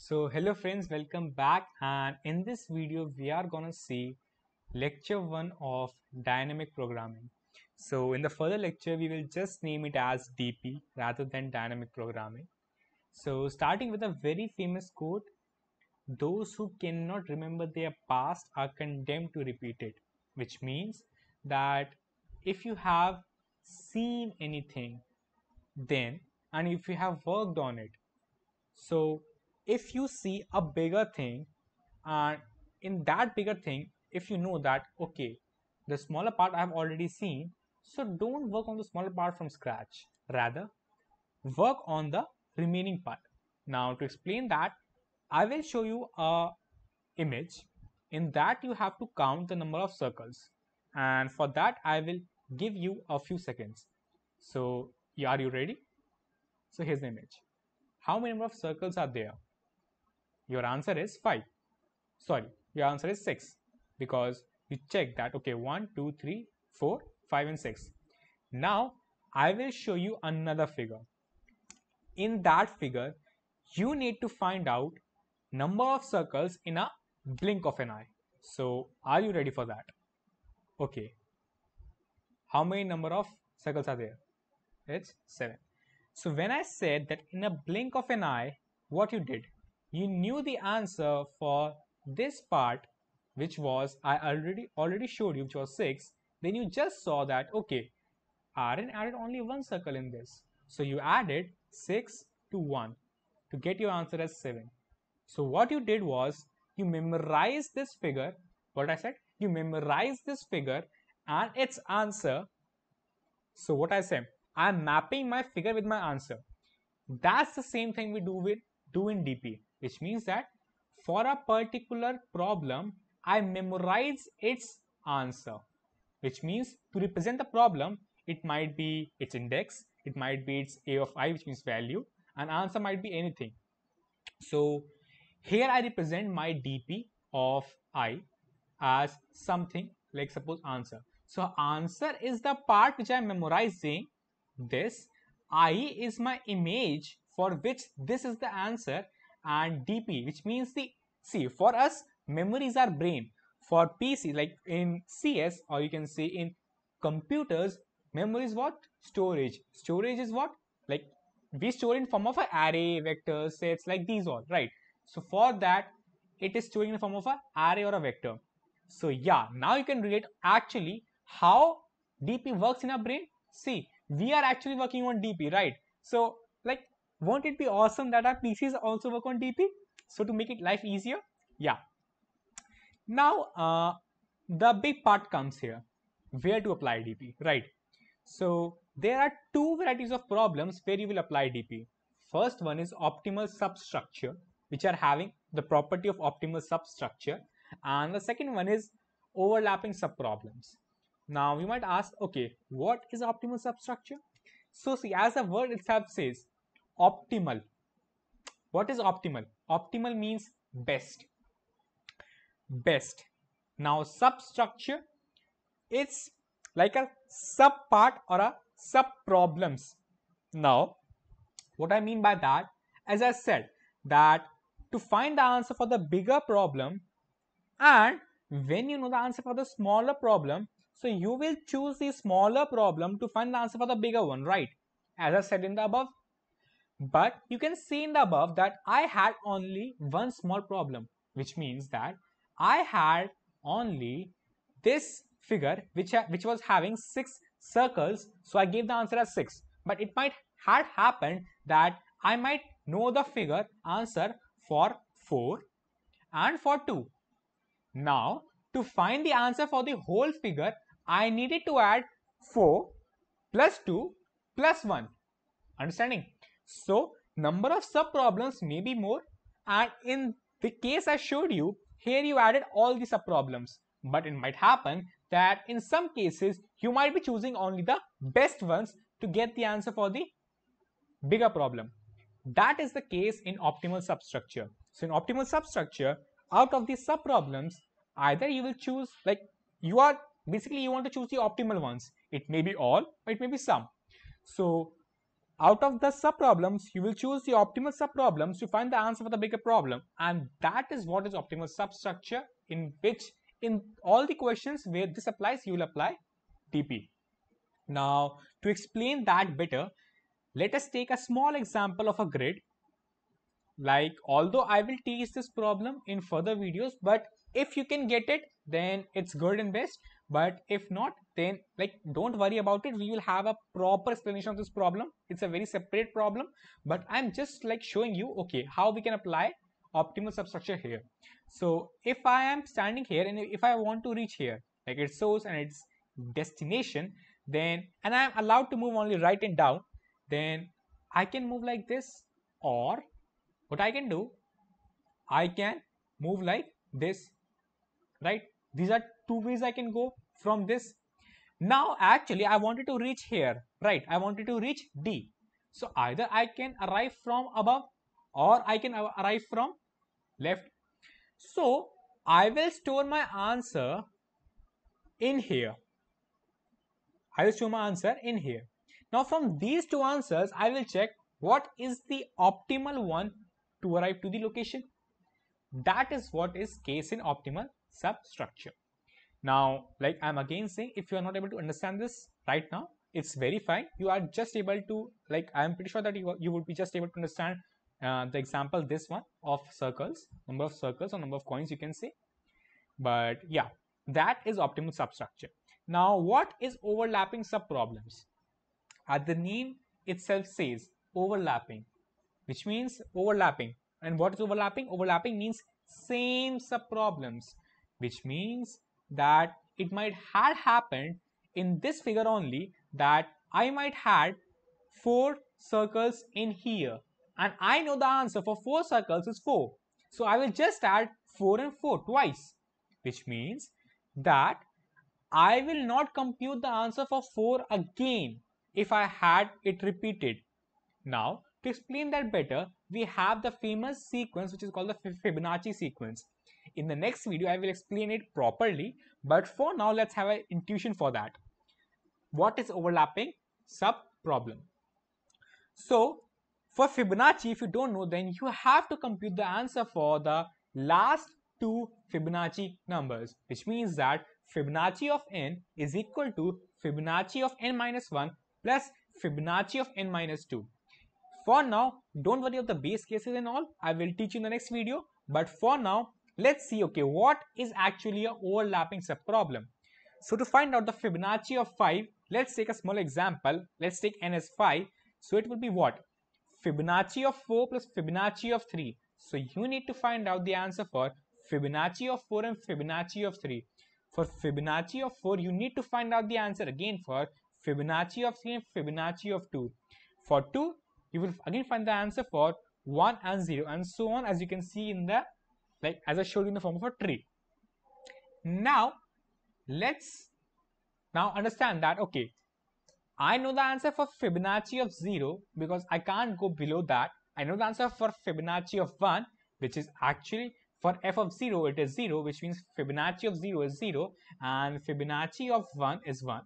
So hello friends, welcome back, and in this video we are gonna see lecture 1 of dynamic programming. So in the further lecture we will just name it as DP rather than dynamic programming. So starting with a very famous quote, those who cannot remember their past are condemned to repeat it, which means that if you have seen anything then and if you have worked on it, so if you see a bigger thing, and in that bigger thing, if you know that, okay, the smaller part I have already seen, so don't work on the smaller part from scratch. Rather, work on the remaining part. Now, to explain that, I will show you a image. In that, you have to count the number of circles. And for that, I will give you a few seconds. So, are you ready? So, here's the image. How many number of circles are there? Your answer is 5. Sorry, your answer is 6, because you check that, okay, 1 2 3 4 5 and 6. Now I will show you another figure. In that figure you need to find out number of circles in a blink of an eye. So are you ready for that? Okay, how many number of circles are there? It's 7. So when I said that in a blink of an eye, what you did, you knew the answer for this part, which was I already showed you, which was 6. Then you just saw that, okay, Rn added only one circle in this, so you added 6 to 1 to get your answer as 7. So what you did was you memorized this figure. What I said, you memorized this figure and its answer. So what I say, I'm mapping my figure with my answer. That's the same thing we do in DP, which means that for a particular problem, I memorize its answer, which means to represent the problem, it might be its index, it might be its A of I, which means value, and answer might be anything. So here I represent my DP of I as something like, suppose, answer. So answer is the part which I am memorizing. This I is my image for which this is the answer, and DP, which means the, see, for us memory is our brain. For PC, like in CS, or you can say in computers, memory is what? Storage. Storage is what? Like we store in form of an array, vectors, sets, like these all, right? So for that, it is storing in the form of an array or a vector. So yeah, now you can relate actually how DP works in our brain. See, we are actually working on DP, right? So like, won't it be awesome that our PCs also work on DP? So to make it life easier, yeah. Now the big part comes here, where to apply DP, right? So there are two varieties of problems where you will apply DP. First one is optimal substructure, which are having the property of optimal substructure, and the second one is overlapping subproblems. Now you might ask, okay, what is optimal substructure? So see, as the word itself says, optimal. What is optimal? Optimal means best. Best. Now substructure, it's like a sub part or a sub problems. Now what I mean by that, as I said, that to find the answer for the bigger problem, and when you know the answer for the smaller problem, so you will choose the smaller problem to find the answer for the bigger one, right? As I said in the above. But you can see in the above that I had only one small problem, which means that I had only this figure which was having 6 circles, so I gave the answer as 6. But it might had happened that I might know the figure answer for 4 and for 2. Now to find the answer for the whole figure, I needed to add 4 plus 2 plus 1. Understanding? So number of sub problems may be more, and in the case I showed you, here you added all the sub problems. But it might happen that in some cases you might be choosing only the best ones to get the answer for the bigger problem. That is the case in optimal substructure. So in optimal substructure, out of these sub problems, either you will choose, like, you are basically, you want to choose the optimal ones. It may be all or it may be some. So Out of the subproblems, you will choose the optimal subproblems to find the answer for the bigger problem. And that is what is optimal substructure, in which in all the questions where this applies, you will apply DP. Now, to explain that better, let us take a small example of a grid. Like, although I will teach this problem in further videos, but if you can get it, then it's good and best. But if not, then like don't worry about it. We will have a proper explanation of this problem. It's a very separate problem, but I'm just like showing you, okay, how we can apply optimal substructure here. So if I am standing here and if I want to reach here, like its source and its destination, then and I'm allowed to move only right and down, then I can move like this, or what I can do, I can move like this, right? These are two ways I can go from this. Now actually I wanted to reach here, right? I wanted to reach D. So either I can arrive from above or I can arrive from left. So I will store my answer in here. I will store my answer in here. Now from these two answers, I will check what is the optimal one to arrive to the location. That is what is case in optimal substructure. Now, like I'm again saying, if you are not able to understand this right now, it's very fine. You are just able to, like, I'm pretty sure that you would be just able to understand the example, this one of circles, number of circles or number of coins, you can say. But yeah, that is optimal substructure. Now, what is overlapping subproblems? The name itself says overlapping, which means overlapping. And what is overlapping? Overlapping means same subproblems, which means that it might have happened in this figure only, that I might had 4 circles in here, and I know the answer for 4 circles is 4. So I will just add 4 and 4 twice, which means that I will not compute the answer for 4 again if I had it repeated. Now, to explain that better, we have the famous sequence which is called the Fibonacci sequence. In the next video, I will explain it properly, but for now, let's have an intuition for that. What is overlapping subproblem? So, for Fibonacci, if you don't know, then you have to compute the answer for the last 2 Fibonacci numbers, which means that Fibonacci of n is equal to Fibonacci of n minus 1 plus Fibonacci of n minus 2. For now, don't worry about the base cases and all. I will teach you in the next video. But for now, let's see, okay, what is actually an overlapping subproblem. So to find out the Fibonacci of 5, let's take a small example. Let's take n as 5. So it will be what? Fibonacci of 4 plus Fibonacci of 3. So you need to find out the answer for Fibonacci of 4 and Fibonacci of 3. For Fibonacci of 4, you need to find out the answer again for Fibonacci of 3 and Fibonacci of 2. For 2, you will again find the answer for 1 and 0 and so on, as you can see in the, like as I showed you in the form of a tree. Now let's now understand that, okay, I know the answer for Fibonacci of 0 because I can't go below that. I know the answer for Fibonacci of 1, which is actually for f of 0 it is 0, which means Fibonacci of 0 is 0 and Fibonacci of 1 is 1.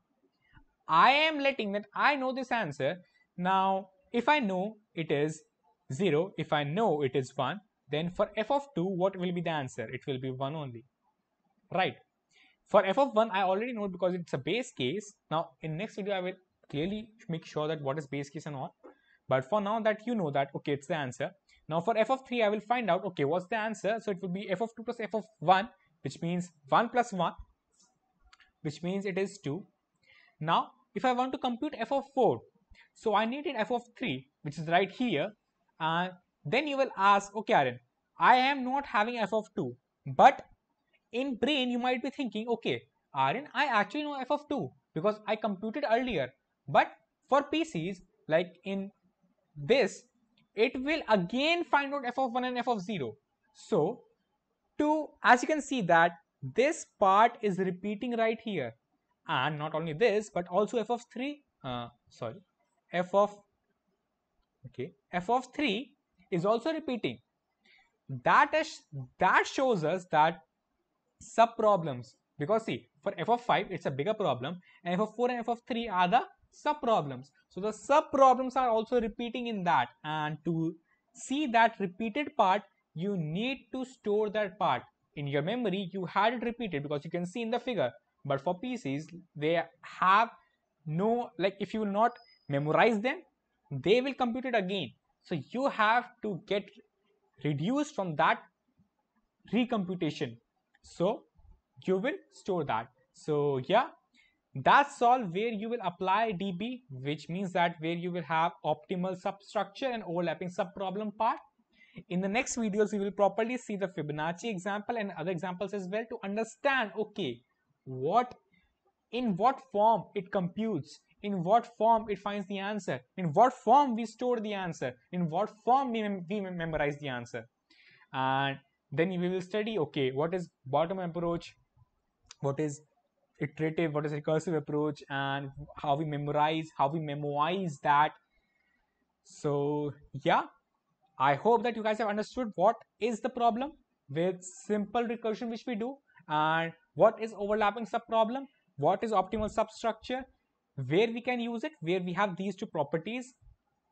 I am letting that I know this answer. Now if I know it is 0, if I know it is 1, then for f of 2, what will be the answer? It will be 1 only, right? For f of 1, I already know because it's a base case. Now, in next video, I will clearly make sure that what is base case and all. But for now that you know that, okay, it's the answer. Now, for f of 3, I will find out, okay, what's the answer? So, it will be f of 2 plus f of 1, which means 1 plus 1, which means it is 2. Now, if I want to compute f of 4, so I needed f of 3, which is right here. And then you will ask, okay, Aaron, I am not having f of 2. But in brain, you might be thinking, okay, Aaron, I actually know f of 2 because I computed earlier. But for PCs, like in this, it will again find out f of 1 and f of 0. So, as you can see that this part is repeating right here. And not only this, but also f of 3, f of 3 is also repeating. That shows us that subproblems, because see, for f of 5 it's a bigger problem and f of 4 and f of 3 are the subproblems. So the subproblems are also repeating in that, and to see that repeated part, you need to store that part in your memory. You had it repeated because you can see in the figure, but for PCs they have no, like, if you will not memorize them, they will compute it again. So you have to get reduced from that recomputation, so you will store that. So yeah, that's all where you will apply DB, which means that where you will have optimal substructure and overlapping subproblem part. In the next videos, we will properly see the Fibonacci example and other examples as well to understand, okay, what, in what form it computes, in what form it finds the answer, in what form we store the answer, in what form we memorize the answer. And then we will study, okay, what is bottom approach, what is iterative, what is recursive approach, and how we memoize that. So yeah, I hope that you guys have understood what is the problem with simple recursion which we do, and what is overlapping subproblem, what is optimal substructure, where we can use it, where we have these two properties,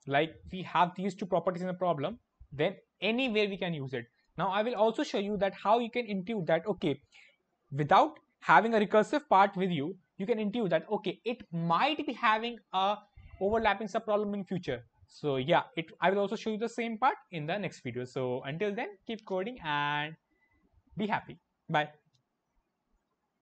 like we have these two properties in a problem, then anywhere we can use it. Now I will also show you that how you can intuit that, okay, without having a recursive part with you, you can intuit that, okay, it might be having a overlapping subproblem in future. So yeah, I will also show you the same part in the next video. So until then, keep coding and be happy. Bye.